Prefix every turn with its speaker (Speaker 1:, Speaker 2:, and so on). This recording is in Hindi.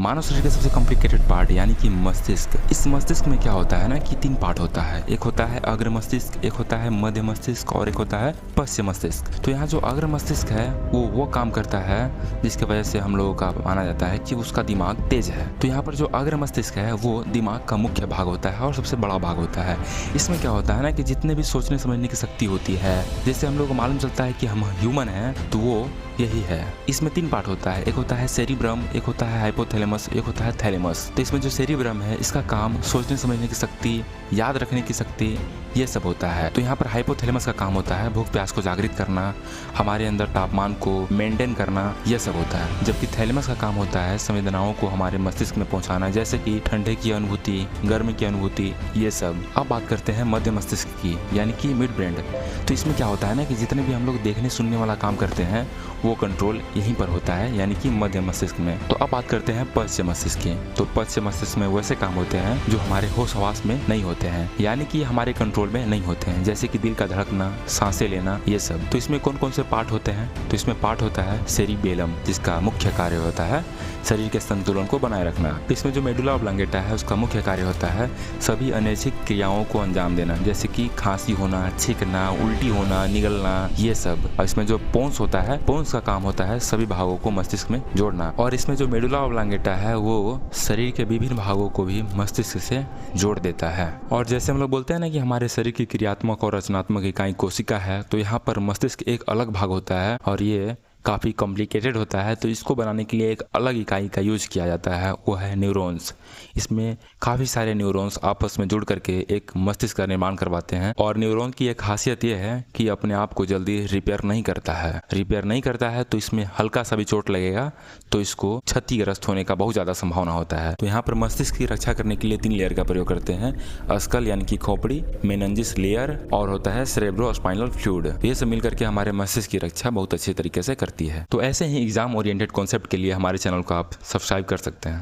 Speaker 1: मानव शरीर का सबसे कॉम्प्लिकेटेड पार्ट यानी कि मस्तिष्क। इस मस्तिष्क में क्या होता है ना कि 3 पार्ट होता है। एक होता है अग्र मस्तिष्क, एक होता है मध्य मस्तिष्क और एक होता है पश्चिम मस्तिष्क। तो यहाँ जो अग्र मस्तिष्क है वो काम करता है जिसकी वजह से हम लोगों का माना जाता है कि उसका दिमाग तेज है। तो यहाँ पर जो अग्र मस्तिष्क है वो दिमाग का मुख्य भाग होता है और सबसे बड़ा भाग होता है। इसमें क्या होता है ना कि जितने भी सोचने समझने की शक्ति होती है, जैसे हम लोग को मालूम चलता है कि हम ह्यूमन हैं, तो वो यही है। इसमें 3 पार्ट होता है। एक होता है सेरिब्रम, एक होता है हाइपोथैलेमस, एक होता है थैलेमस। तो इसमें जो सेरिब्रम है इसका काम सोचने समझने की शक्ति, याद रखने की शक्ति, ये सब होता है। तो यहाँ पर हाइपोथैलेमस का काम होता है भूख प्यास को जागृत करना, हमारे अंदर तापमान को मेंटेन करना, यह सब होता है। जबकि थैलेमस का काम होता है संवेदनाओं को हमारे मस्तिष्क में पहुंचाना, जैसे कि ठंडे की अनुभूति, गर्मी की अनुभूति, ये सब। अब बात करते हैं मध्य मस्तिष्क की यानी कि मिड ब्रेन। तो इसमें क्या होता है ना कि जितने भी हम लोग देखने सुनने वाला काम करते हैं वो कंट्रोल यहीं पर होता है यानी कि मध्य मस्तिष्क में। तो अब बात करते हैं पश्चिम मस्तिष्क की। तो पश्चिम मस्तिष्क में वैसे काम होते हैं जो हमारे होश हवास में नहीं होते हैं, यानी कि हमारे कंट्रोल में नहीं होते हैं, जैसे कि दिल का धड़कना, सांसें लेना, ये सब। तो इसमें कौन कौन से पार्ट होते हैं? तो इसमें पार्ट होता है सेरिबेलम, जिसका मुख्य कार्य होता है शरीर के संतुलन को बनाए रखना। इसमें जो मेडुला ऑब्लांगेटा है उसका मुख्य कार्य होता है सभी अनैच्छिक क्रियाओं को अंजाम देना, जैसे कि खांसी होना, छींकना, उल्टी होना, निगलना, ये सब। और इसमें जो पोन्स होता है, पोन्स का काम होता है सभी भागों को मस्तिष्क में जोड़ना। और इसमें जो मेडुला ऑब्लांगेटा है वो शरीर के विभिन्न भागों को भी मस्तिष्क से जोड़ देता है। और जैसे हम लोग बोलते हैं ना कि हमारे शरीर की क्रियात्मक और रचनात्मक इकाई कोशिका है, तो यहाँ पर मस्तिष्क एक अलग भाग होता है और ये काफ़ी कॉम्प्लिकेटेड होता है। तो इसको बनाने के लिए एक अलग इकाई का यूज किया जाता है, वो है न्यूरॉन्स। इसमें काफ़ी सारे न्यूरॉन्स आपस में जुड़ करके एक मस्तिष्क का निर्माण करवाते हैं। और न्यूरॉन की एक खासियत ये है कि अपने आप को जल्दी रिपेयर नहीं करता है। तो इसमें हल्का सा भी चोट लगेगा तो इसको क्षतिग्रस्त होने का बहुत ज़्यादा संभावना होता है। तो यहाँ पर मस्तिष्क की रक्षा करने के लिए 3 लेयर का प्रयोग करते हैं, स्कल यानी कि खोपड़ी, मेनिंजिस लेयर और होता है सेरेब्रोस्पाइनल फ्लूइड। ये सब मिलकर के हमारे मस्तिष्क की रक्षा बहुत अच्छे तरीके से करती है। तो ऐसे ही एग्जाम ओरिएंटेड कॉन्सेप्ट के लिए हमारे चैनल को आप सब्सक्राइब कर सकते हैं।